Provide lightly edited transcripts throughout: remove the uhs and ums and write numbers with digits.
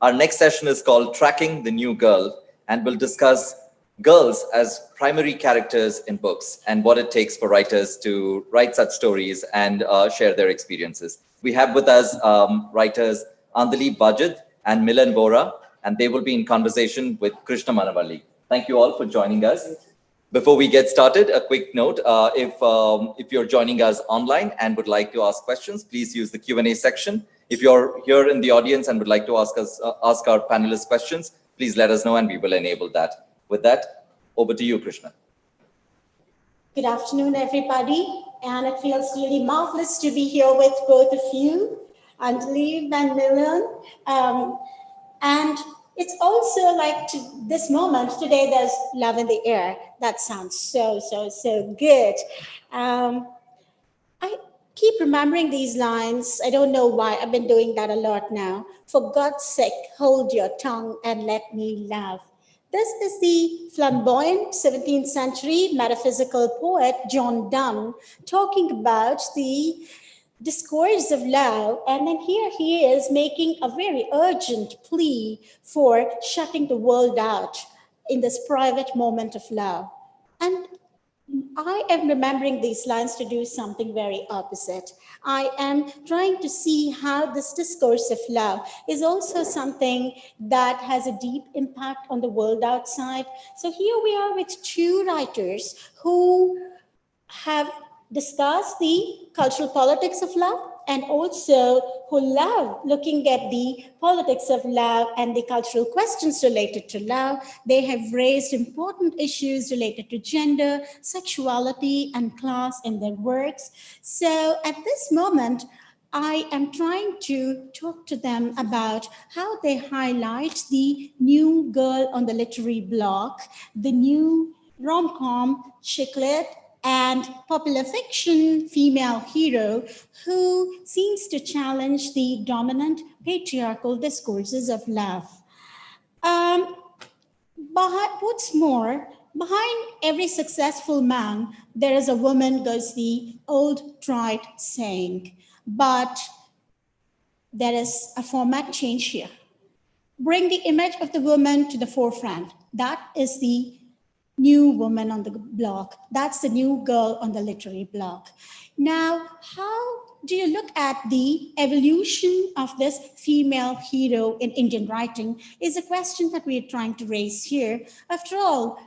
Our next session is called Tracking the New Girl, and we'll discuss girls as primary characters in books and what it takes for writers to write such stories and share their experiences. We have with us writers Andali Bajid and Milan Bora, and they will be in conversation with Krishna Manavalli. Thank you all for joining us. Before we get started, a quick note, if you're joining us online and would like to ask questions, please use the Q&A section. If you're here in the audience and would like to ask our panelists questions, please let us know and we will enable that. With that, over to you, Krishna. Good afternoon, everybody. And it feels really marvelous to be here with both of you, Andali and Milan. And it's also like this moment today, there's love in the air. That sounds so good. I keep remembering these lines. I don't know why. I've been doing that a lot now. For God's sake, hold your tongue and let me love. This is the flamboyant 17th century metaphysical poet John Donne talking about the discourse of love, and then here he is making a very urgent plea for shutting the world out in this private moment of love. And I am remembering these lines to do something very opposite. I am trying to see how this discourse of love is also something that has a deep impact on the world outside. So here we are with two writers who have discussed the cultural politics of love and also who love looking at the politics of love and the cultural questions related to love. They have raised important issues related to gender, sexuality, and class in their works. So at this moment, I am trying to talk to them about how they highlight the new girl on the literary block, the new rom-com, chick lit, and popular fiction female hero who seems to challenge the dominant patriarchal discourses of love. But what's more, behind every successful man, there is a woman, goes the old tried saying. But there is a format change here. Bring the image of the woman to the forefront. That is the new woman on the block. That's the new girl on the literary block. Now, how do you look at the evolution of this female hero in Indian writing is a question that we're trying to raise here. After all,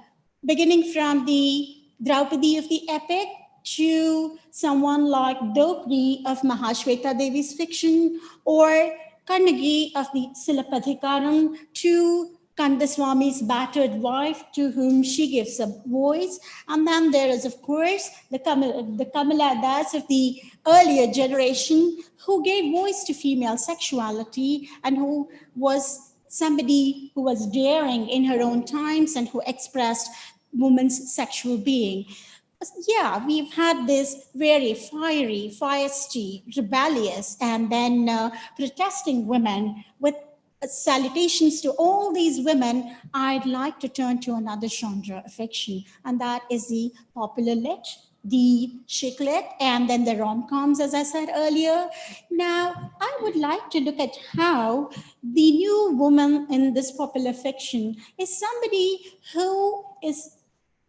beginning from the Draupadi of the epic to someone like Dopri of Mahashweta Devi's fiction, or Kannagi of the Silapadhikaram, to Kandaswami's battered wife to whom she gives a voice. And then there is, of course, the Kamala Das of the earlier generation who gave voice to female sexuality and who was somebody who was daring in her own times and who expressed woman's sexual being. Yeah, we've had this very fiery, feisty, rebellious, and then protesting women. With salutations to all these women, I'd like to turn to another genre of fiction, and that is the popular lit, the chick lit, and then the rom-coms, as I said earlier. Now, I would like to look at how the new woman in this popular fiction is somebody who is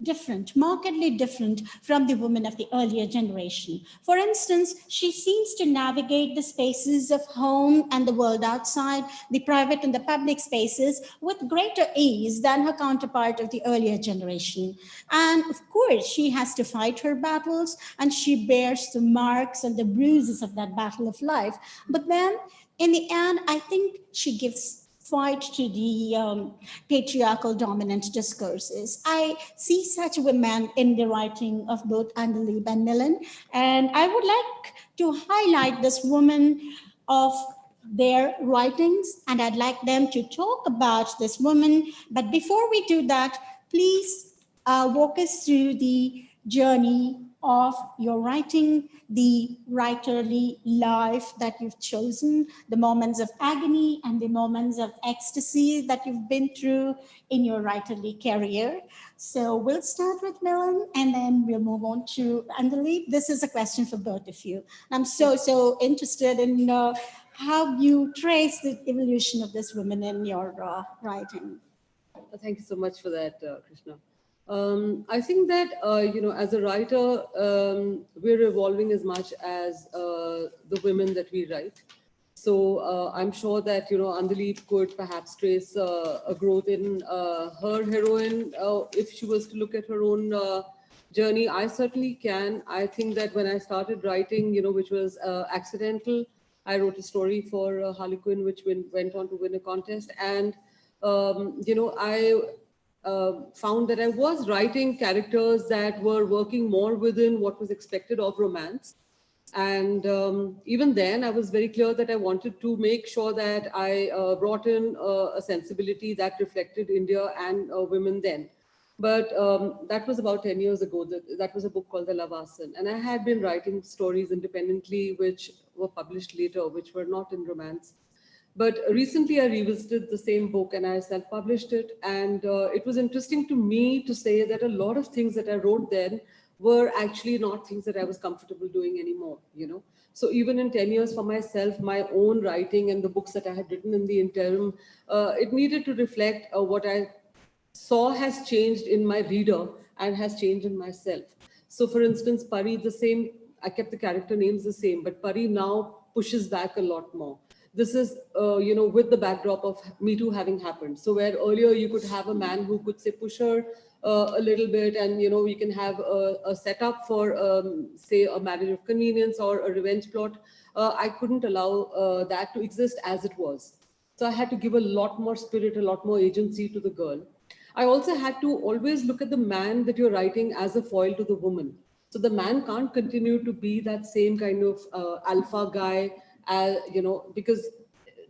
different, markedly different from the women of the earlier generation. For instance, she seems to navigate the spaces of home and the world outside, the private and the public spaces, with greater ease than her counterpart of the earlier generation. And of course, she has to fight her battles and she bears the marks and the bruises of that battle of life. But then in the end, I think she gives fight to the patriarchal dominant discourses. I see such women in the writing of both Andali and Milan, and I would like to highlight this woman of their writings, and I'd like them to talk about this woman. But before we do that, please walk us through the journey of your writing, the writerly life that you've chosen, the moments of agony and the moments of ecstasy that you've been through in your writerly career. So we'll start with Milan and then we'll move on to Andali. This is a question for both of you. I'm so interested in how you trace the evolution of this woman in your writing. Thank you so much for that, Krishna. I think that, as a writer, we're evolving as much as the women that we write. So I'm sure that, Andaleep could perhaps trace a growth in her heroine if she was to look at her own journey. I certainly can. I think that when I started writing, which was accidental, I wrote a story for Harlequin, which went on to win a contest. And I found that I was writing characters that were working more within what was expected of romance. And even then, I was very clear that I wanted to make sure that I brought in a sensibility that reflected India and women then. But that was about 10 years ago. That was a book called The Lavasan. And I had been writing stories independently, which were published later, which were not in romance. But recently I revisited the same book and I self-published it. And it was interesting to me to say that a lot of things that I wrote then were actually not things that I was comfortable doing anymore, So even in 10 years for myself, my own writing and the books that I had written in the interim, it needed to reflect what I saw has changed in my reader and has changed in myself. So for instance, Pari, the same, I kept the character names the same, but Pari now pushes back a lot more. This is, with the backdrop of Me Too having happened. So where earlier you could have a man who could say push her a little bit, and we can have a setup for, say, a marriage of convenience or a revenge plot. I couldn't allow that to exist as it was. So I had to give a lot more spirit, a lot more agency to the girl. I also had to always look at the man that you're writing as a foil to the woman. So the man can't continue to be that same kind of alpha guy, because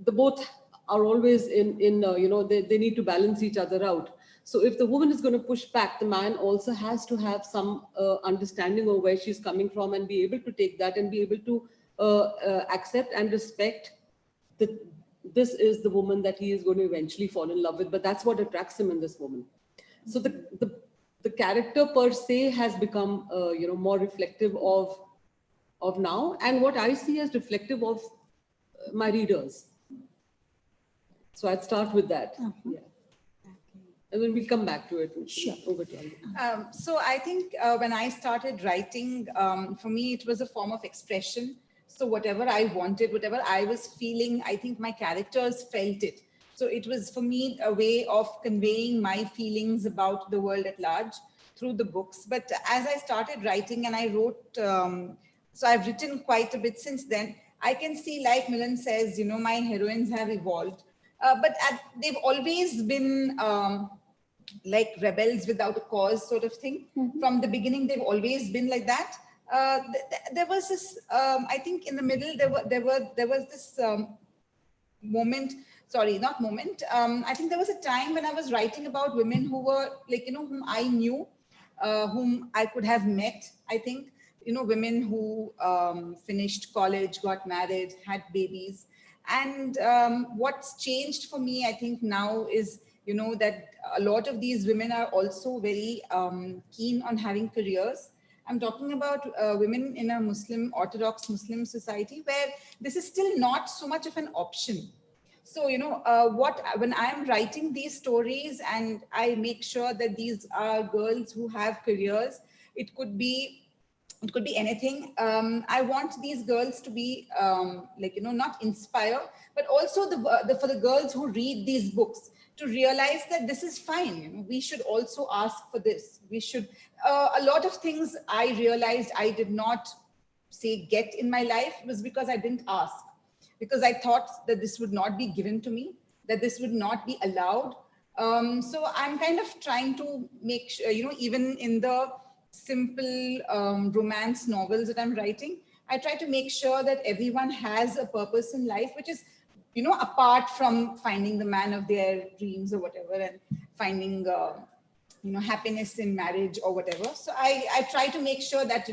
the both are always they need to balance each other out. So if the woman is going to push back, the man also has to have some understanding of where she's coming from and be able to take that and be able to accept and respect that this is the woman that he is going to eventually fall in love with. But that's what attracts him in this woman. So the character per se has become more reflective of now, and what I see as reflective of my readers. So I'd start with that. Yeah. And then we'll come back to it. Sure. Over to you. So I think when I started writing, for me, it was a form of expression. So whatever I wanted, whatever I was feeling, I think my characters felt it. So it was for me a way of conveying my feelings about the world at large through the books. But as I started writing and I wrote, so I've written quite a bit since then, I can see, like Milan says, my heroines have evolved. But they've always been like rebels without a cause sort of thing. Mm-hmm. From the beginning, they've always been like that. There was this, I think in the middle, there was this moment, sorry, not moment. I think there was a time when I was writing about women who were like, whom I knew, whom I could have met, I think, women who finished college, got married, had babies. And what's changed for me, I think now is, that a lot of these women are also very keen on having careers. I'm talking about women in a Orthodox Muslim society where this is still not so much of an option. So, when I'm writing these stories and I make sure that these are girls who have careers, it could be anything. I want these girls to be not inspire, but also for the girls who read these books to realize that this is fine. We should also ask for this. We should, a lot of things I realized I did not get in my life was because I didn't ask, because I thought that this would not be given to me, that this would not be allowed. So I'm kind of trying to make sure, even in the simple romance novels that I'm writing, I try to make sure that everyone has a purpose in life, which is, apart from finding the man of their dreams or whatever, and finding, happiness in marriage or whatever. So I try to make sure that,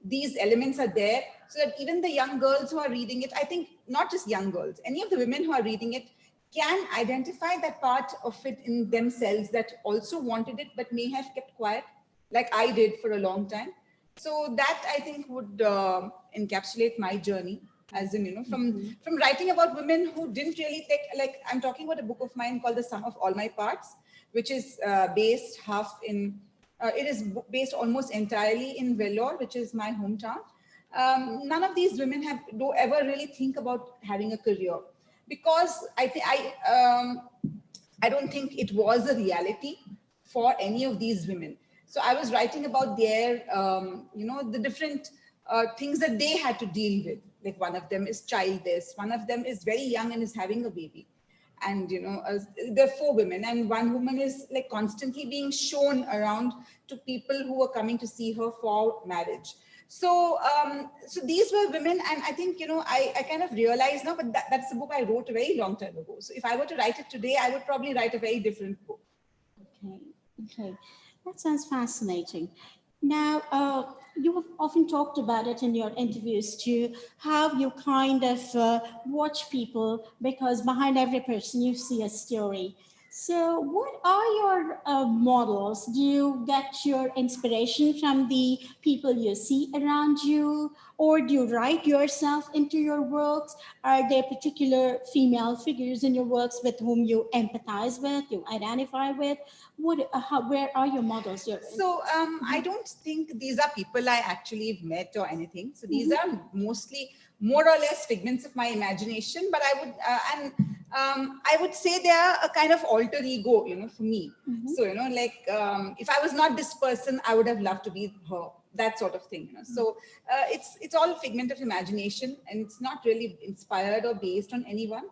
these elements are there so that even the young girls who are reading it, I think not just young girls, any of the women who are reading it can identify that part of it in themselves that also wanted it, but may have kept quiet, like I did for a long time. So that I think would encapsulate my journey. as in, from writing about women who didn't really take, like, I'm talking about a book of mine called The Sum of All My Parts, which is based based almost entirely in Vellore, which is my hometown. None of these women do ever really think about having a career, because I don't think it was a reality for any of these women. So I was writing about their, the different things that they had to deal with. Like, one of them is childless, one of them is very young and is having a baby. And, there are 4 women, and one woman is like constantly being shown around to people who are coming to see her for marriage. So, so these were women, and I think, I kind of realized now, but that's the book I wrote a very long time ago. So if I were to write it today, I would probably write a very different book. Okay. That sounds fascinating. Now, you have often talked about it in your interviews too, how you kind of watch people, because behind every person you see a story. So what are your models? Do you get your inspiration from the people you see around you, or do you write yourself into your works? Are there particular female figures in your works with whom you empathize with, you identify with? Where are your models? So I don't think these are people I actually met or anything. So these are mostly more or less figments of my imagination. But I would say they are a kind of alter ego, for me. So if I was not this person, I would have loved to be her. That sort of thing. So it's all a figment of imagination, and it's not really inspired or based on anyone.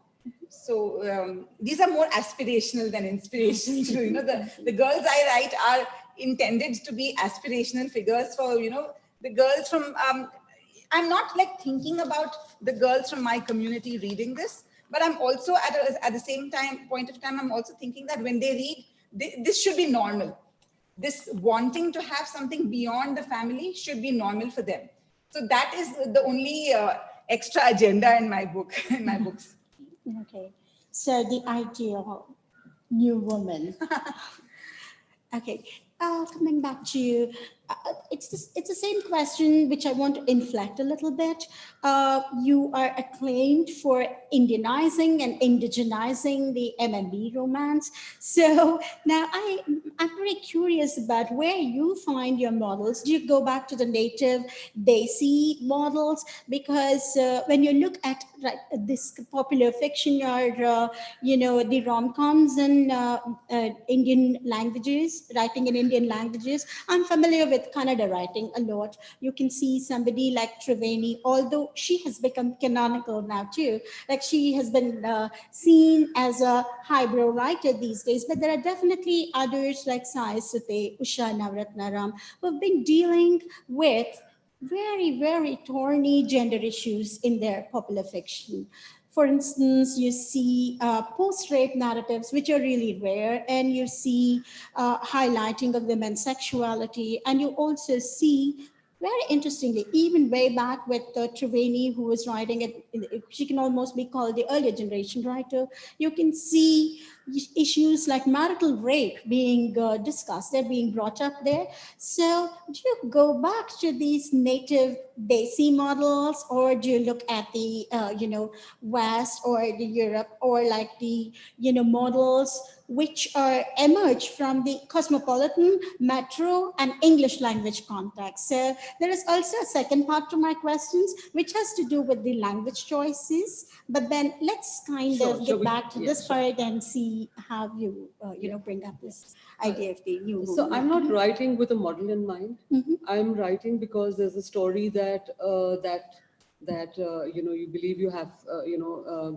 So these are more aspirational than inspirational. The girls I write are intended to be aspirational figures for, the girls from, I'm not like thinking about the girls from my community reading this, but I'm also at the same point of time, I'm also thinking that when they read, this should be normal. This wanting to have something beyond the family should be normal for them. So that is the only extra agenda in my book, in my books. Okay, so the ideal new woman. Okay, coming back to you, it's the same question which I want to inflect a little bit. You are acclaimed for Indianizing and indigenizing the MMB romance. So now I'm very curious about where you find your models. Do you go back to the native Desi models? Because when you look at this popular fiction, the rom-coms in Indian languages, writing in Indian languages, I'm familiar with Kannada writing a lot. You can see somebody like Triveni, although she has become canonical now too. Like, she has been seen as a highbrow writer these days, but there are definitely others like Sai Sute, Usha Navratnaram, who have been dealing with very, very thorny gender issues in their popular fiction. For instance, you see post-rape narratives, which are really rare, and you see highlighting of women's sexuality, and you also see, very interestingly, even way back with Triveni, who was writing it, she can almost be called the earlier generation writer. You can see issues like marital rape being discussed, they're being brought up there. So do you go back to these native Desi models, or do you look at the, West or the Europe, or like the, models which are emerged from the cosmopolitan, metro, and English language context? So there is also a second part to my questions, which has to do with the language choices. But then let's kind of get back to this part and see how you, bring up this idea of the new movement. So I'm not writing with a model in mind. I'm writing because there's a story that you believe you have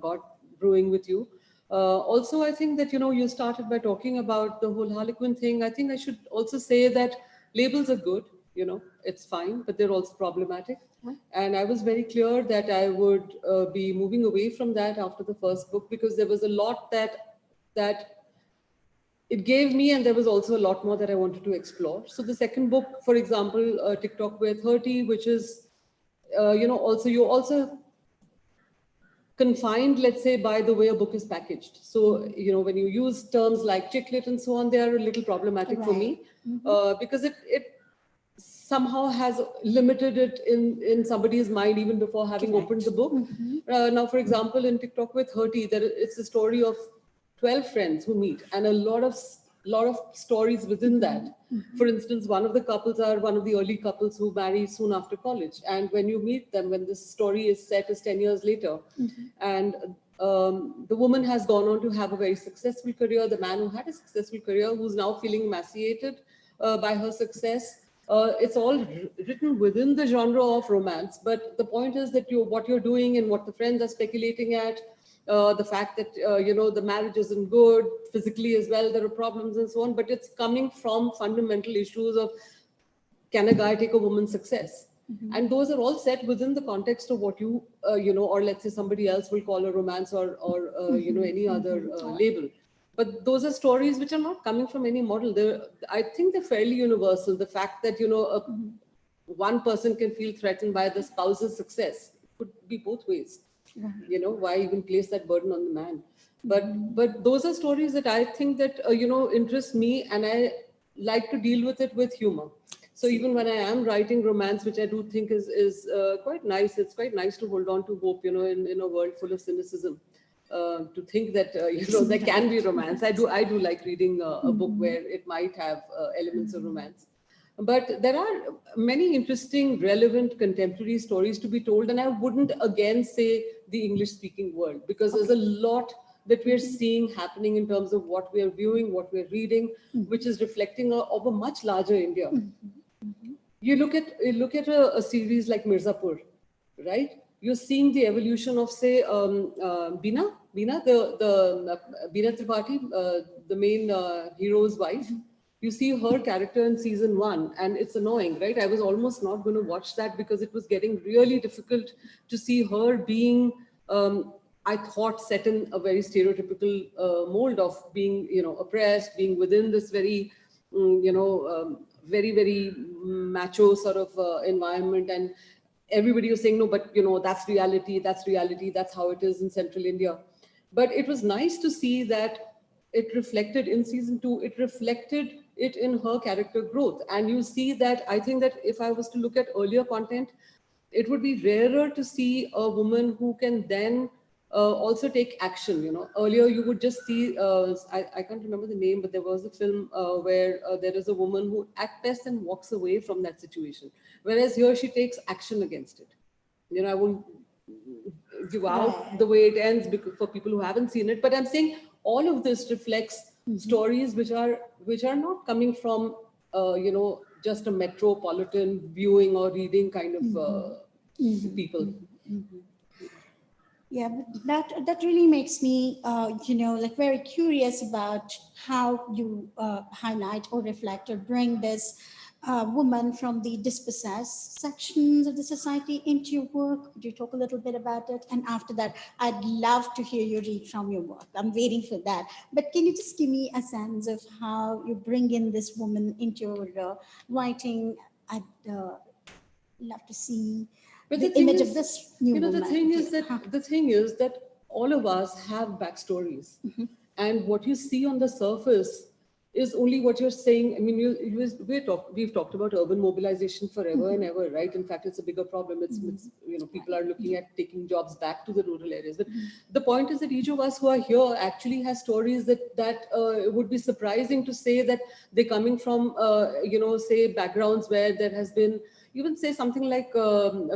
got brewing with you. Also, I think that you started by talking about the whole Harlequin thing. I think I should also say that labels are good. It's fine, but they're also problematic. And I was very clear that I would be moving away from that after the first book, because there was a lot that it gave me, and there was also a lot more that I wanted to explore. So the second book, for example, TikTok We're 30, which is, also you also confined, let's say, by the way a book is packaged. So, when you use terms like chick lit and so on, they are a little problematic for me, because it somehow has limited it in somebody's mind even before having Correct. opened the book. Now, for example, in TikTok with 30, it's a story of 12 friends who meet, and a lot of stories within that. For instance, one of the couples are one of the early couples who marry soon after college, and when you meet them, when this story is set is 10 years later, and the woman has gone on to have a very successful career, the man who had a successful career, who's now feeling emaciated by her success. It's all written within the genre of romance, but the point is that what you're doing and what the friends are speculating at, the fact that the marriage isn't good physically as well, there are problems and so on, but it's coming from fundamental issues of, can a guy take a woman's success? And those are all set within the context of what you or let's say somebody else will call a romance or any other label. But those are stories which are not coming from any model. I think they're fairly universal. The fact that one person can feel threatened by the spouse's success could be both ways. Why even place that burden on the man? But those are stories that I think that interest me, and I like to deal with it with humor. So even when I am writing romance, which I do think is quite nice, it's quite nice to hold on to hope, in a world full of cynicism. To think that there can be romance. I do like reading a book where it might have elements of romance. But there are many interesting, relevant contemporary stories to be told, and I wouldn't again say the English-speaking world, because there's a lot that we're seeing happening in terms of what we're viewing, what we're reading, which is reflecting of a much larger India. You look at a series like Mirzapur, right? You're seeing the evolution of, say, Beena, the Beena Tripathi, the main hero's wife. You see her character in season 1, and it's annoying, right? I was almost not going to watch that because it was getting really difficult to see her being, I thought, set in a very stereotypical mold of being, oppressed, being within this very, very, very macho sort of environment. And everybody was saying, no, but that's reality, that's how it is in central India. But it was nice to see that it reflected in season 2, it reflected it in her character growth. And you see that, I think that if I was to look at earlier content, it would be rarer to see a woman who can then also take action. Earlier you would just see, I can't remember the name, but there was a film where there is a woman who at best and walks away from that situation. Whereas here she takes action against it. I won't give out the way it ends for people who haven't seen it, but I'm saying all of this reflects stories which are not coming from, just a metropolitan viewing or reading kind of people. Yeah, but that really makes me, very curious about how you highlight or reflect or bring this woman from the dispossessed sections of the society into your work. Could you talk a little bit about it? And after that, I'd love to hear you read from your work. I'm waiting for that. But can you just give me a sense of how you bring in this woman into your writing? I'd love to see But the image of this new woman. the thing is that all of us have backstories, and what you see on the surface is only what you're saying. I mean, we've talked about urban mobilization forever and ever, right? In fact, it's a bigger problem. It's people are looking at taking jobs back to the rural areas. But the point is that each of us who are here actually has stories that would be surprising to say that they're coming from, say backgrounds where there has been, even say something like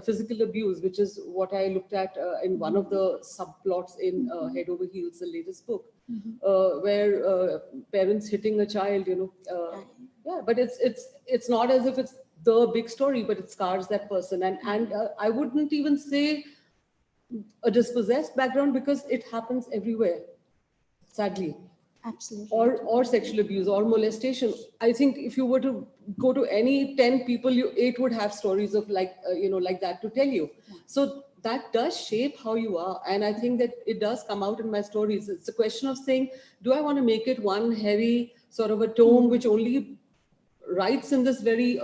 physical abuse, which is what I looked at in one of the subplots in Head Over Heels, the latest book, where parents hitting a child, but it's not as if it's the big story, but it scars that person. And I wouldn't even say a dispossessed background, because it happens everywhere, sadly. Absolutely. Or sexual abuse or molestation. I think if you were to go to any 10 people, 8 would have stories of like that to tell you. So that does shape how you are. And I think that it does come out in my stories. It's a question of saying, do I want to make it one heavy sort of a tome which only writes in this very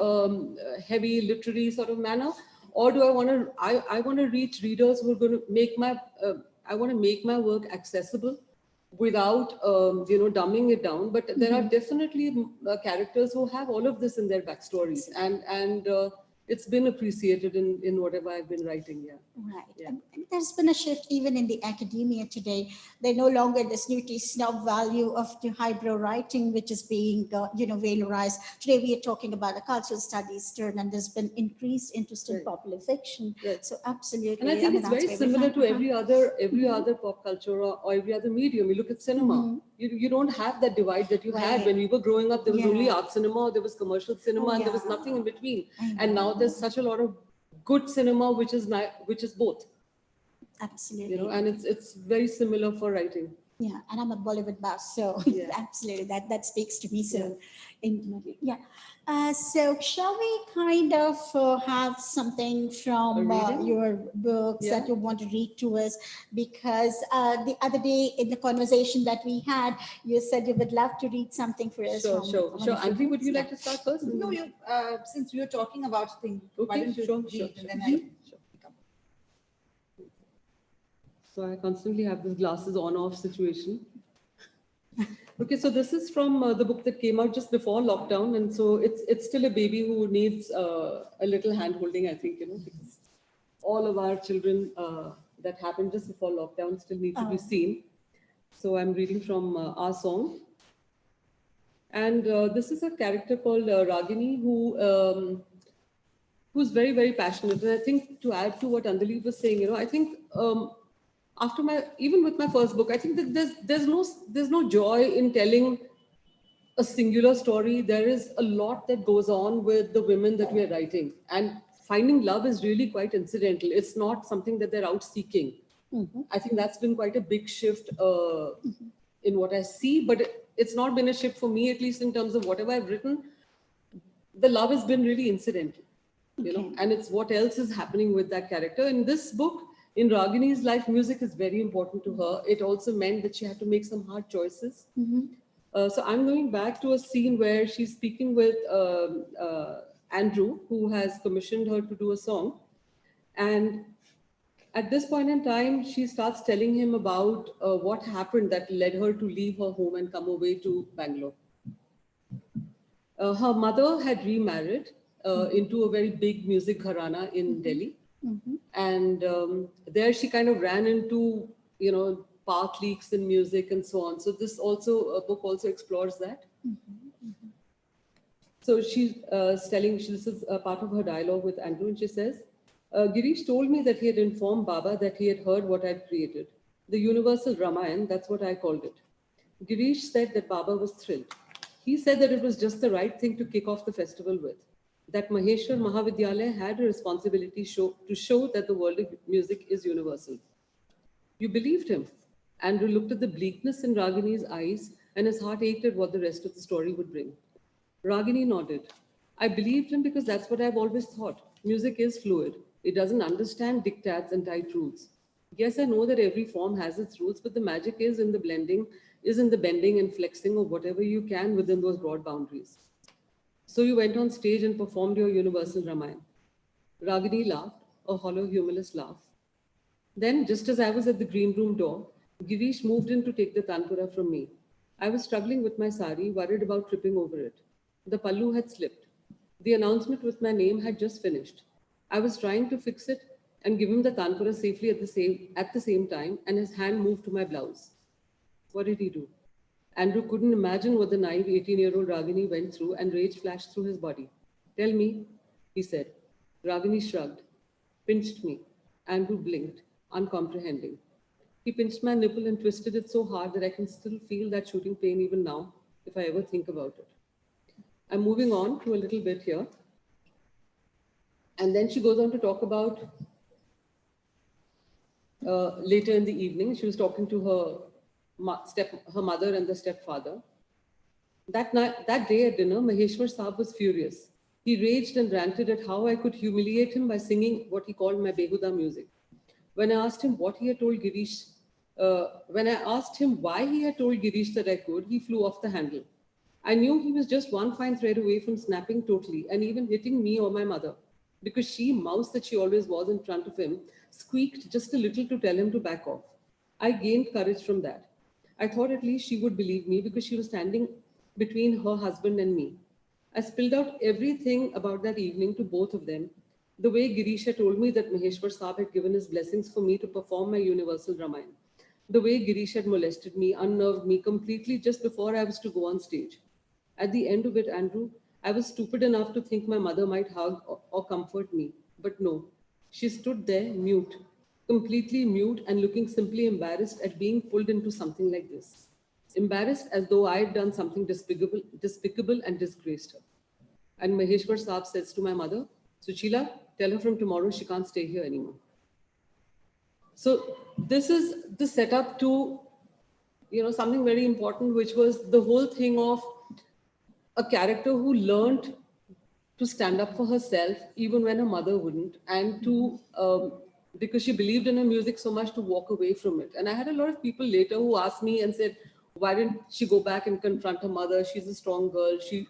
heavy literary sort of manner? Or do I want to reach readers who are going to make I want to make my work accessible without dumbing it down. But there are definitely characters who have all of this in their backstories, and it's been appreciated in whatever I've been writing. Yeah. Right. Yeah. And there's been a shift even in the academia today. They no longer this newty snob value of the highbrow writing, which is being, valorized. Today we are talking about a cultural studies turn, and there's been increased interest in Right. popular fiction. Right. So absolutely. And I think it's that's very where we similar find- to every other pop culture or every other medium. You look at cinema, you don't have that divide that you had Right. when we were growing up. There was only Yeah. art cinema, there was commercial cinema, Oh, and there was yeah. nothing in between. I And now there's such a lot of good cinema, which is both. Absolutely. And it's very similar for writing. Yeah, and I'm a Bollywood buff, so Yeah. absolutely that speaks to me so Yeah. intimately. Yeah. So shall we kind of have something A from reading? your books Yeah. that you want to read to us? Because the other day in the conversation that we had, you said you would love to read something for us. Sure, from sure, one sure. of your Andri, would books. you Yeah. like to start first? No, you since you're talking about things, why Okay, don't you sure, read sure, and then sure. I pick up. So I constantly have this glasses on-off situation. Okay, so this is from the book that came out just before lockdown, and so it's still a baby who needs a little hand-holding, I think, because all of our children that happened just before lockdown still need to be Oh. seen. So I'm reading from Our Song. And this is a character called Ragini who's very, very passionate. And I think to add to what Andali was saying, I think after even with my first book, I think that there's no joy in telling a singular story. There is a lot that goes on with the women that we are writing, and finding love is really quite incidental. It's not something that they're out seeking. I think that's been quite a big shift in what I see, but it's not been a shift for me, at least in terms of whatever I've written. The love has been really incidental, Okay. and it's what else is happening with that character. In this book, in Ragini's life, music is very important to her. It also meant that she had to make some hard choices. So I'm going back to a scene where she's speaking with Andrew, who has commissioned her to do a song. And at this point in time, she starts telling him about what happened that led her to leave her home and come away to Bangalore. Her mother had remarried into a very big music gharana in Delhi. And there she kind of ran into, path leaks in music and so on. So this book also explores that. So she's telling, this is a part of her dialogue with Andrew, and she says, Girish told me that he had informed Baba that he had heard what I'd created. The universal Ramayan, that's what I called it. Girish said that Baba was thrilled. He said that it was just the right thing to kick off the festival with. That Maheshwar Mahavidyalaya had a responsibility to show that the world of music is universal. You believed him. Andrew looked at the bleakness in Ragini's eyes, and his heart ached at what the rest of the story would bring. Ragini nodded. I believed him because that's what I've always thought. Music is fluid. It doesn't understand diktats and tight rules. Yes, I know that every form has its roots, but the magic is in the bending and flexing of whatever you can within those broad boundaries. So you went on stage and performed your universal Ramayan. Ragini laughed, a hollow, humorless laugh. Then, just as I was at the green room door, Girish moved in to take the tanpura from me. I was struggling with my sari, worried about tripping over it. The pallu had slipped. The announcement with my name had just finished. I was trying to fix it and give him the tanpura safely at the same time, and his hand moved to my blouse. What did he do? Andrew couldn't imagine what the naive 18-year-old Ragini went through, and rage flashed through his body. Tell me, he said. Ragini shrugged, pinched me. Andrew blinked, uncomprehending. He pinched my nipple and twisted it so hard that I can still feel that shooting pain even now, if I ever think about it. I'm moving on to a little bit here. And then she goes on to talk about later in the evening, she was talking to her mother and the stepfather. That day at dinner, Maheshwar Saab was furious. He raged and ranted at how I could humiliate him by singing what he called my behuda music. When I asked him what he had told Girish, when I asked him why he had told Girish that I could, he flew off the handle. I knew he was just one fine thread away from snapping totally and even hitting me or my mother, because she, mouse that she always was in front of him, squeaked just a little to tell him to back off. I gained courage from that. I thought at least she would believe me because she was standing between her husband and me. I spilled out everything about that evening to both of them. The way Girisha told me that Maheshwar Saab had given his blessings for me to perform my Universal Ramayana. The way Girish had molested me, unnerved me completely just before I was to go on stage. At the end of it, Andrew, I was stupid enough to think my mother might hug or comfort me. But no, she stood there mute, completely mute and looking simply embarrassed at being pulled into something like this. Embarrassed as though I had done something despicable and disgraced her. And Maheshwar Saab says to my mother, Suchila, tell her from tomorrow she can't stay here anymore. So this is the setup to, something very important, which was the whole thing of a character who learned to stand up for herself even when her mother wouldn't, and to because she believed in her music so much, to walk away from it. And I had a lot of people later who asked me and said, why didn't she go back and confront her mother? She's a strong girl. She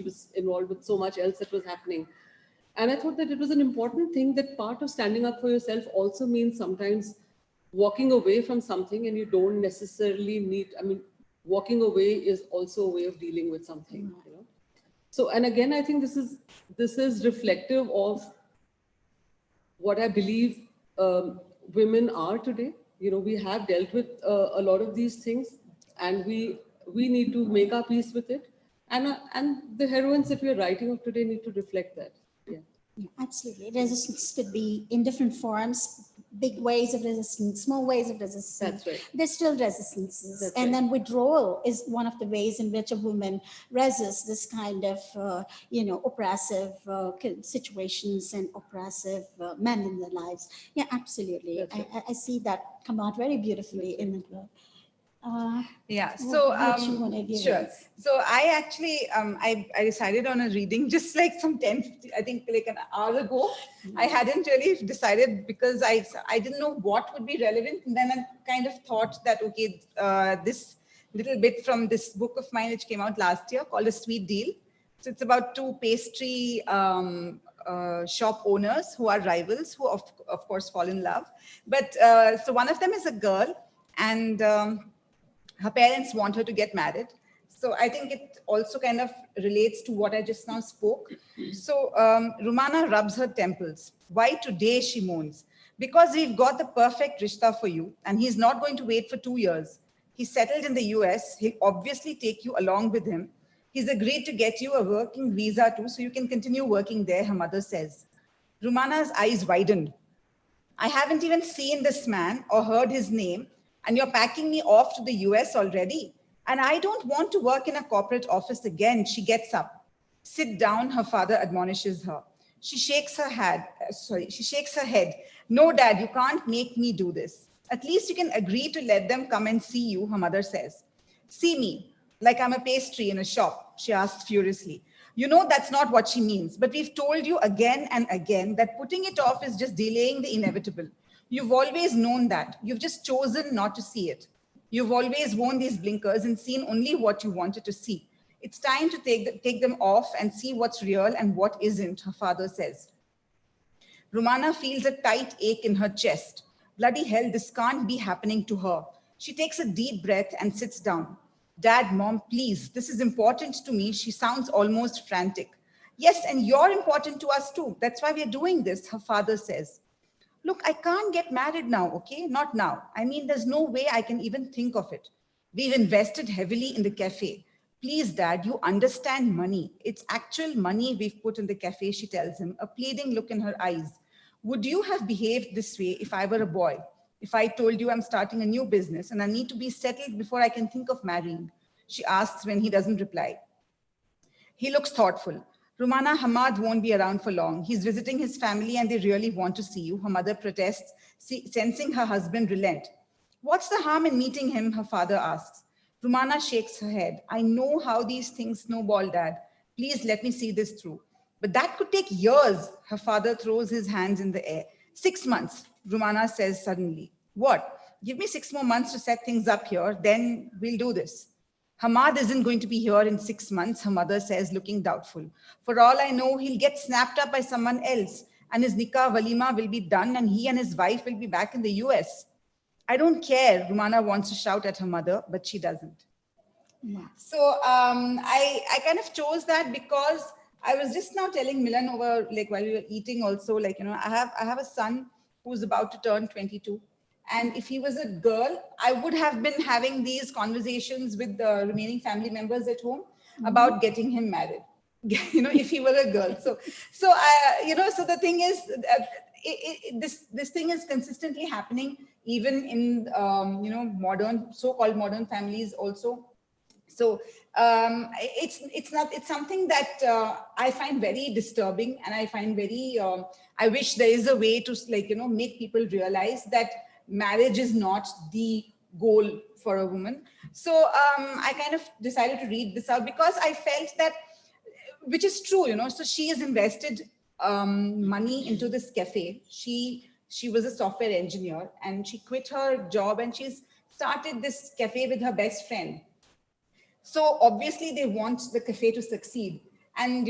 was involved with so much else that was happening. And I thought that it was an important thing, that part of standing up for yourself also means sometimes walking away from something, and you don't necessarily need, walking away is also a way of dealing with something, So, and again, I think this is reflective of what I believe women are today. We have dealt with a lot of these things, and we need to make our peace with it. And the heroines that we are writing of today need to reflect that. Yeah. Yeah, absolutely. Resistance could be in different forms, big ways of resistance, small ways of resistance. That's right. There's still resistances. That's and right. then withdrawal is one of the ways in which a woman resists this kind of, oppressive situations and oppressive men in their lives. Yeah, absolutely. That's right. I see that come out very beautifully in the book. Yeah. So, what you wanna give sure. us? So I actually, I decided on a reading just like some 10, 15, I think like an hour ago. I hadn't really decided because I didn't know what would be relevant. And then I kind of thought that, okay, this little bit from this book of mine, which came out last year called A Sweet Deal. So it's about two pastry shop owners who are rivals, who of course fall in love. But so one of them is a girl, and her parents want her to get married. So I think it also kind of relates to what I just now spoke. So Rumana rubs her temples. Why today, she moans? Because we've got the perfect rishta for you, and he's not going to wait for 2 years. He's settled in the US. He'll obviously take you along with him. He's agreed to get you a working visa too, so you can continue working there, her mother says. Rumana's eyes widened. I haven't even seen this man or heard his name, and you're packing me off to the US already. And I don't want to work in a corporate office again. She gets up. Sit down, her father admonishes her. She shakes her head. No, Dad, you can't make me do this. At least you can agree to let them come and see you, her mother says. See me, like I'm a pastry in a shop, she asked furiously. You know that's not what she means, but we've told you again and again that putting it off is just delaying the inevitable. You've always known that. You've just chosen not to see it. You've always worn these blinkers and seen only what you wanted to see. It's time to take them off and see what's real and what isn't, her father says. Rumana feels a tight ache in her chest. Bloody hell, this can't be happening to her. She takes a deep breath and sits down. Dad, Mom, please, this is important to me. She sounds almost frantic. Yes, and you're important to us too. That's why we're doing this, her father says. Look, I can't get married now, okay? Not now. I mean, there's no way I can even think of it. We've invested heavily in the cafe. Please, Dad, you understand money. It's actual money we've put in the cafe, she tells him, a pleading look in her eyes. Would you have behaved this way if I were a boy? If I told you I'm starting a new business and I need to be settled before I can think of marrying? She asks when he doesn't reply. He looks thoughtful. Rumana, Hamad won't be around for long. He's visiting his family and they really want to see you, her mother protests, sensing her husband relent. What's the harm in meeting him, her father asks. Rumana shakes her head. I know how these things snowball, Dad. Please let me see this through. But that could take years, her father throws his hands in the air. 6 months, Rumana says suddenly. What? Give me 6 more months to set things up here, then we'll do this. Hamad isn't going to be here in 6 months, her mother says, looking doubtful. For all I know, he'll get snapped up by someone else, and his nikah walima will be done, and he and his wife will be back in the US. I don't care. Rumana wants to shout at her mother, but she doesn't. Wow. So I kind of chose that because I was just now telling Milan over, like, while we were eating also, like, I have a son who's about to turn 22. And if he was a girl, I would have been having these conversations with the remaining family members at home about getting him married. If he were a girl. So so the thing is, this thing is consistently happening even in modern, so-called modern families also. So it's something that I find very disturbing, and I find very I wish there is a way to, like, make people realize that marriage is not the goal for a woman. So I kind of decided to read this out because I felt that, which is true, so she has invested money into this cafe. She was a software engineer, and she quit her job and she's started this cafe with her best friend. So obviously they want the cafe to succeed, and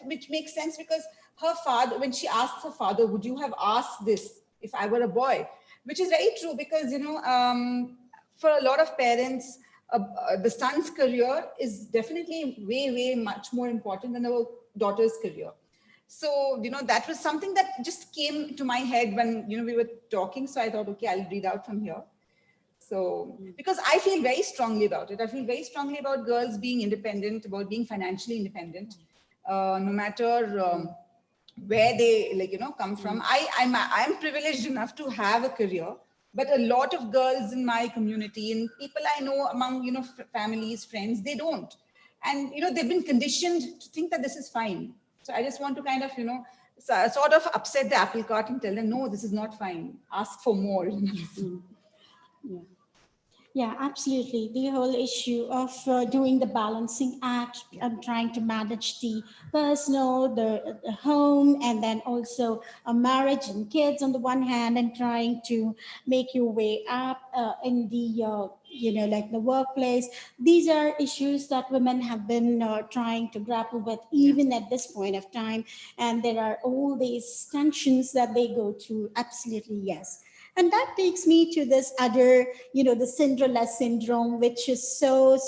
which makes sense, because her father, when she asked her father, would you have asked this if I were a boy? Which is very true, because for a lot of parents, the son's career is definitely way much more important than our daughter's career. So that was something that just came to my head when we were talking. So I thought, okay, I'll read out from here. So, because I feel very strongly about it. I feel very strongly about girls being independent, about being financially independent, no matter where they come from. I'm privileged enough to have a career, but a lot of girls in my community and people I know among families, friends, they don't, and they've been conditioned to think that this is fine. So I just want to kind of sort of upset the apple cart and tell them, no, this is not fine. Ask for more. Yeah. Yeah, absolutely. The whole issue of doing the balancing act, trying to manage the personal, the home, and then also a marriage and kids on the one hand, and trying to make your way up in the, like the workplace. These are issues that women have been trying to grapple with even at this point of time. And there are all these tensions that they go through. Absolutely, yes. And that takes me to this other, the Cinderella syndrome, which is so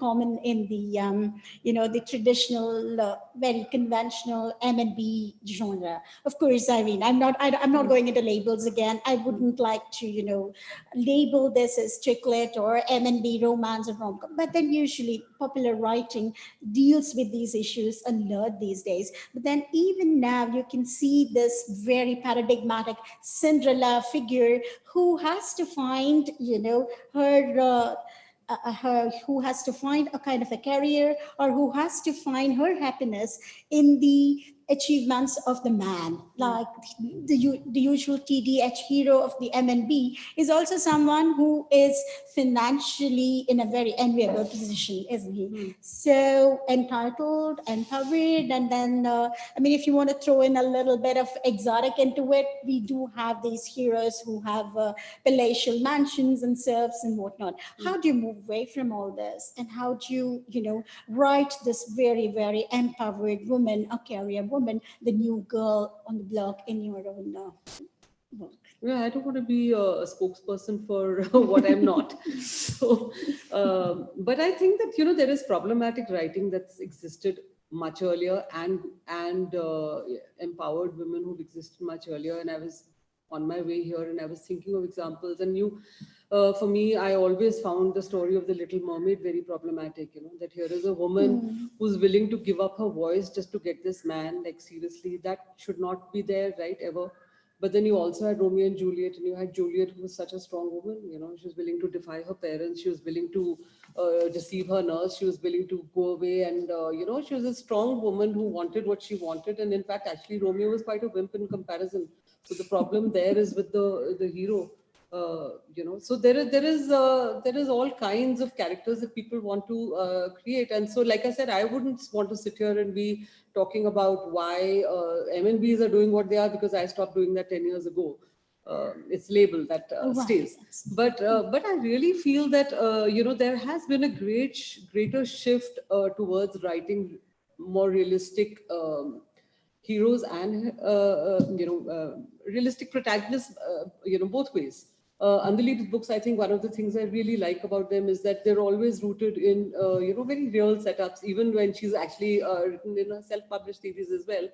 common in the, the traditional, very conventional M&B genre. Of course, I mean, I'm not going into labels again. I wouldn't like to, label this as chicklet or M&B romance or rom-com. But then usually popular writing deals with these issues a lot these days. But then even now, you can see this very paradigmatic Cinderella figure who has to find, her who has to find a kind of a career, or who has to find her happiness in the achievements of the man. Like the usual TDH hero of the MNB is also someone who is financially in a very enviable position, isn't he? So entitled, empowered, and then I mean, if you want to throw in a little bit of exotic into it, we do have these heroes who have palatial mansions and serfs and whatnot. How do you move away from all this, and how do you write this very empowered woman, a career woman, the new girl on the block in your own work? Yeah, I don't want to be a spokesperson for what I'm not. So, but I think that there is problematic writing that's existed much earlier, and empowered women who've existed much earlier. And I was on my way here, and I was thinking of examples. And for me, I always found the story of the Little Mermaid very problematic. That here is a woman who's willing to give up her voice just to get this man. Like, seriously, that should not be there, right? Ever. But then you also had Romeo and Juliet, and you had Juliet, who was such a strong woman. She was willing to defy her parents. She was willing to deceive her nurse. She was willing to go away, and she was a strong woman who wanted what she wanted. And in fact, actually, Romeo was quite a wimp in comparison. So the problem there is with the hero. So there is all kinds of characters that people want to create. And so, like I said, I wouldn't want to sit here and be talking about why MNBs are doing what they are, because I stopped doing that 10 years ago. It's label that stays. But I really feel that there has been a greater shift towards writing more realistic heroes and realistic protagonists, both ways. Andali's books, I think one of the things I really like about them is that they're always rooted in very real setups, even when she's actually written in a self-published series as well,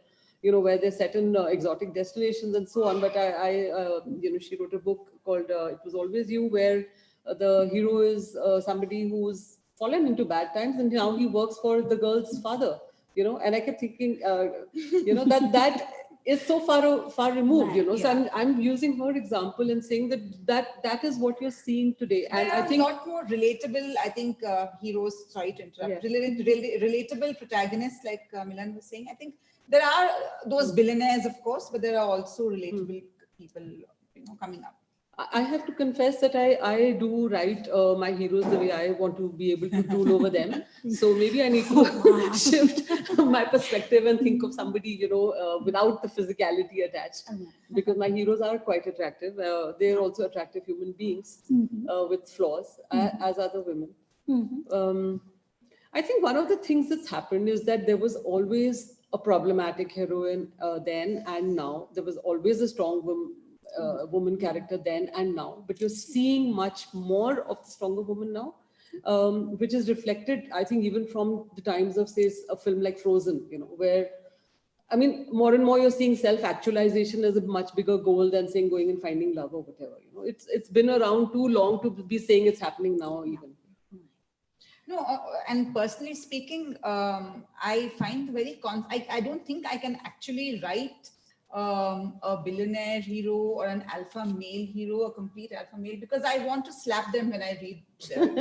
where they're set in exotic destinations and so on. But she wrote a book called It Was Always You, where the hero is somebody who's fallen into bad times, and now he works for the girl's father, and I kept thinking, that is so far removed, Right, so yeah. I'm using her example and saying that is what you're seeing today. And There I are think a lot more relatable, I think, heroes, sorry to interrupt, Yeah. relatable protagonists, like Milan was saying. I think there are those billionaires, of course, but there are also relatable people, coming up. I have to confess that I do write my heroes the way I want to be able to rule over them. So maybe I need to shift my perspective and think of somebody, without the physicality attached. Because my heroes are quite attractive. They're also attractive human beings with flaws, as are the women. I think one of the things that's happened is that there was always a problematic heroine then and now. There was always a strong woman character then and now, but you're seeing much more of the stronger woman now, which is reflected, I think, even from the times of, say, a film like Frozen, where, I mean, more and more you're seeing self-actualization as a much bigger goal than saying going and finding love or whatever. It's been around too long to be saying it's happening now even. No, and personally speaking, I find I don't think I can actually write a billionaire hero or an alpha male hero, a complete alpha male, because I want to slap them when I read them.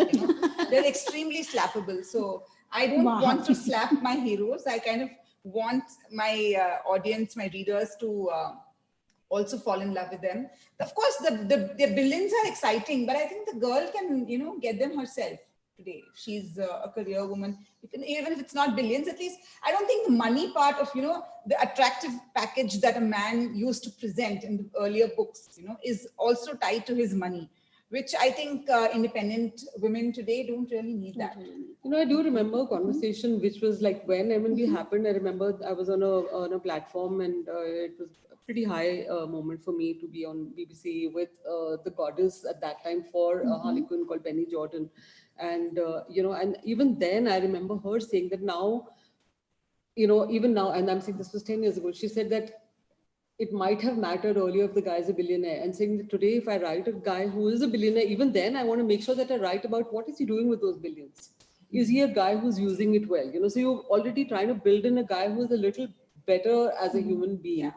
They're extremely slappable. So I don't want to slap my heroes. I kind of want my audience, my readers to also fall in love with them. Of course, the villains are exciting, but I think the girl can, get them herself today. She's a career woman. Even if it's not billions, at least I don't think the money part of, the attractive package that a man used to present in the earlier books, is also tied to his money, which I think independent women today don't really need that. I do remember a conversation which was like when MNB happened. I remember I was on a platform, and it was a pretty high moment for me to be on BBC with the goddess at that time for Harley Quinn called Penny Jordan. And, and even then I remember her saying that now, even now, and I'm saying this was 10 years ago, she said that it might have mattered earlier if the guy is a billionaire, and saying that today, if I write a guy who is a billionaire, even then I want to make sure that I write about what is he doing with those billions. Is he a guy who's using it well? So you're already trying to build in a guy who's a little better as a human being. Yeah.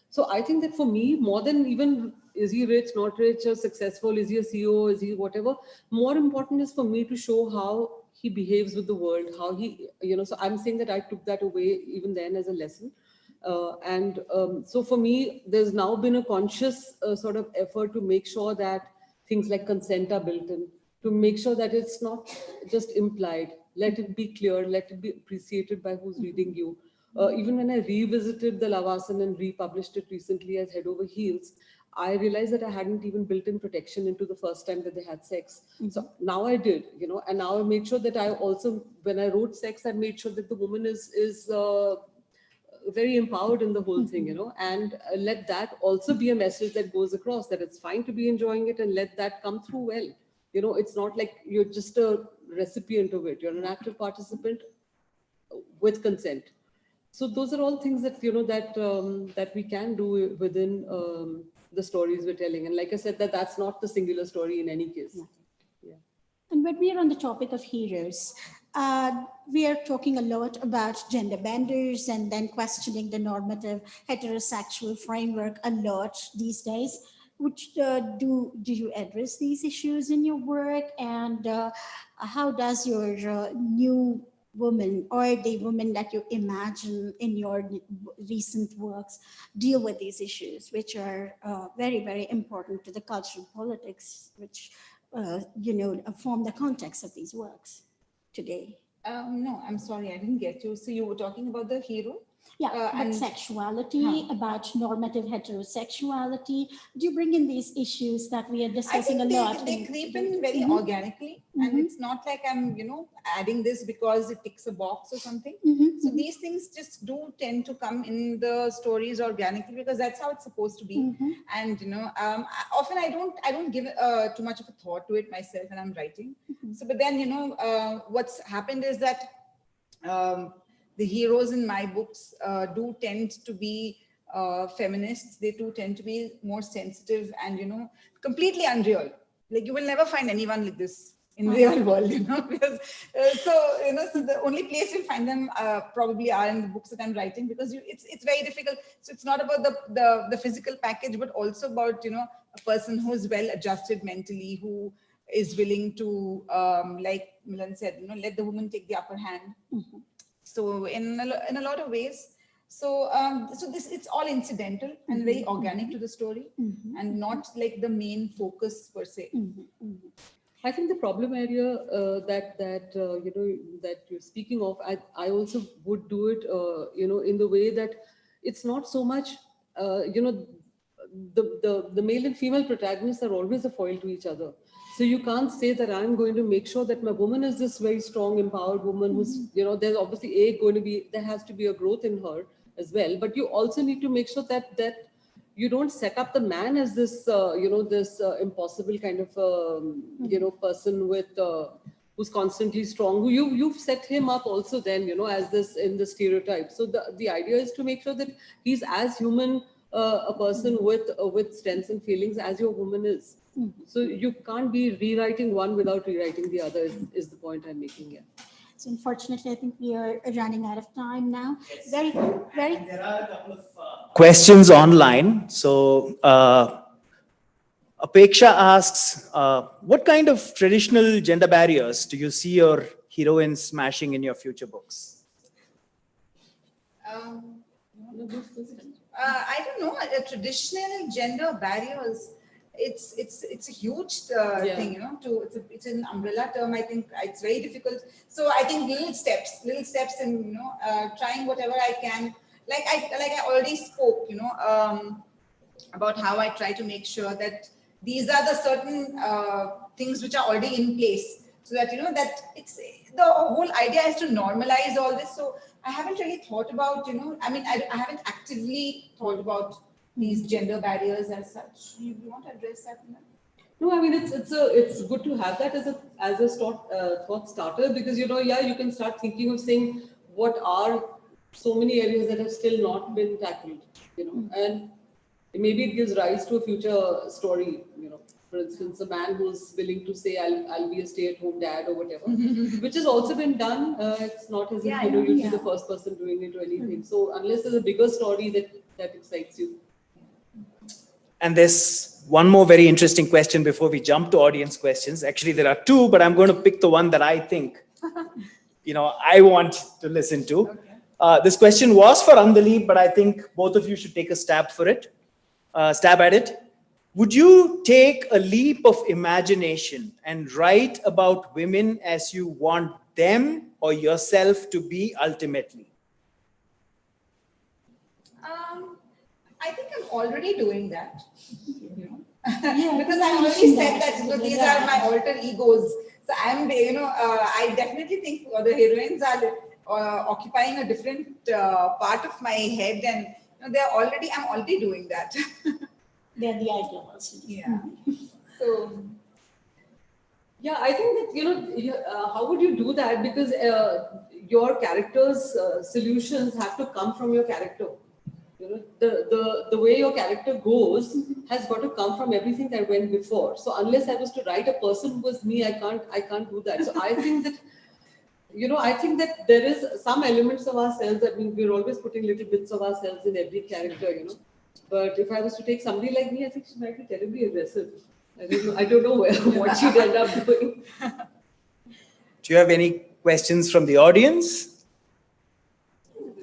So I think that for me, more than even is he rich, not rich, or successful, is he a CEO, is he whatever, more important is for me to show how he behaves with the world, how he, so I'm saying that I took that away even then as a lesson. So for me, there's now been a conscious sort of effort to make sure that things like consent are built in, to make sure that it's not just implied. Let it be clear, let it be appreciated by who's reading you. Even when I revisited the Lavasan and republished it recently as Head Over Heels, I realized that I hadn't even built in protection into the first time that they had sex. So now I did, and now I made sure that I also, when I wrote sex, I made sure that the woman is very empowered in the whole thing, and let that also be a message that goes across, that it's fine to be enjoying it, and let that come through well. It's not like you're just a recipient of it. You're an active participant with consent. So those are all things that, that we can do within the stories we're telling. And like I said, that's not the singular story in any case. Yeah. And when we are on the topic of heroes, we are talking a lot about gender benders and then questioning the normative heterosexual framework a lot these days. Which do you address these issues in your work, and how does your new woman or the woman that you imagine in your recent works deal with these issues, which are very, very important to the cultural politics, which form the context of these works today? No, I'm sorry, I didn't get you. So you were talking about the hero? Yeah, but and sexuality, about normative heterosexuality. Do you bring in these issues that we are I discussing think a lot? they creep in very Mhm. organically, and it's not like I'm, adding this because it ticks a box or something. Mhm, So these things just do tend to come in the stories organically because that's how it's supposed to be. mhm. And often I don't give too much of a thought to it myself when I'm writing. So, but then what's happened is that the heroes in my books do tend to be feminists. They do tend to be more sensitive and completely unreal. Like you will never find anyone like this in the real world, because so the only place you'll find them probably are in the books that I'm writing, because it's very difficult. So it's not about the physical package, but also about a person who's well adjusted mentally, who is willing to like Milan said, let the woman take the upper hand. So in a lot of ways, so this, it's all incidental and very organic to the story, and not like the main focus per se. I think the problem area that that you're speaking of, I also would do it in the way that it's not so much the male and female protagonists are always a foil to each other. So you can't say that I'm going to make sure that my woman is this very strong, empowered woman who's, there's obviously there has to be a growth in her as well. But you also need to make sure that you don't set up the man as this, this impossible kind of, person with, who's constantly strong, who you've set him up also then, as this in the stereotype. So the idea is to make sure that he's as human a person with strengths and feelings as your woman is. So you can't be rewriting one without rewriting the other is the point I'm making here. So unfortunately, I think we are running out of time now. Very, very. And there are a couple of questions online. So Apeksha asks, what kind of traditional gender barriers do you see your heroines smashing in your future books? I don't know. Traditional gender barriers. It's a huge thing, it's an umbrella term. I think it's very difficult. So I think little steps in trying whatever I can. Like I already spoke, about how I try to make sure that these are the certain things which are already in place, so that that it's the whole idea is to normalize all this. So I haven't really thought about, I haven't actively thought about these gender barriers as such. You want to address that? No, I mean it's good to have that as a thought starter, because you can start thinking of saying what are so many areas that have still not been tackled, and maybe it gives rise to a future story. For instance, a man who's willing to say I'll be a stay-at-home dad or whatever, which has also been done. It's not as if you'd be the first person doing it or anything. So unless there's a bigger story that excites you. And there's one more very interesting question before we jump to audience questions. Actually, there are two, but I'm going to pick the one that I think, I want to listen to. Okay. This question was for Anjali, but I think both of you should take a stab at it. Would you take a leap of imagination and write about women as you want them or yourself to be ultimately? I think I'm already doing that, because I already said that these are my alter egos. So I'm, I definitely think the heroines are occupying a different part of my head, and I'm already doing that. They're the ideals. Yeah. So. Yeah, I think that, how would you do that? Because your character's solutions have to come from your character. The way your character goes has got to come from everything that went before. So unless I was to write a person who was me, I can't do that. So I think that, there is some elements of ourselves. I mean, we're always putting little bits of ourselves in every character, But if I was to take somebody like me, I think she might be terribly aggressive. I don't know what she'd end up doing. Do you have any questions from the audience?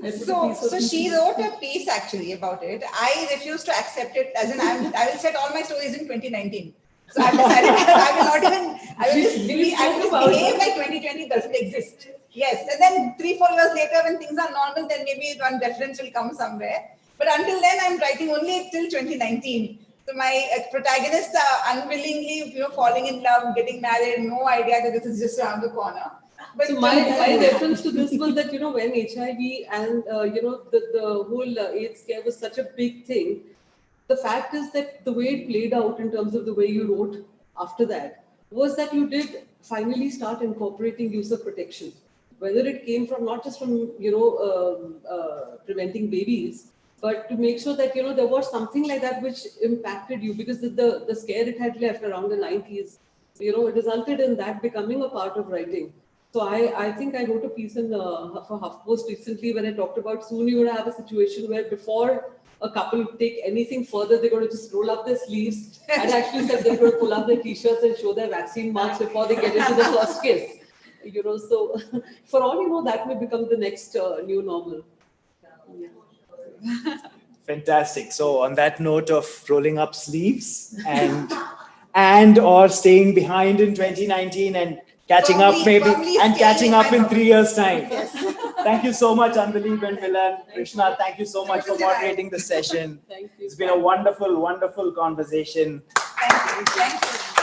So she wrote a piece actually about it. I refuse to accept it, as in I will set all my stories in 2019. So I've decided I will just behave like 2020 doesn't exist. Yes, and then 3-4 years later, when things are normal, then maybe one reference will come somewhere. But until then, I'm writing only till 2019. So my protagonists are unwillingly, falling in love, getting married, no idea that this is just around the corner. But So my reference to this was that, when HIV and, the whole AIDS scare was such a big thing, the fact is that the way it played out in terms of the way you wrote after that was that you did finally start incorporating use of protection, whether it came from not just from, preventing babies, but to make sure that, there was something like that which impacted you, because the scare it had left around the 90s, it resulted in that becoming a part of writing. So I think I wrote a piece for HuffPost recently when I talked about soon you're going to have a situation where before a couple take anything further, they're going to just roll up their sleeves and actually said they're going to pull up their t-shirts and show their vaccine marks before they get into the first kiss. So for all you know, that may become the next new normal. Yeah. Fantastic. So on that note of rolling up sleeves and or staying behind in 2019 and catching up catching up in 3 years' time. Yes. Thank you so much, Andalee and Milan. Krishna, thank you so much for moderating the session. Thank you. It's been a wonderful, wonderful conversation. Thank you.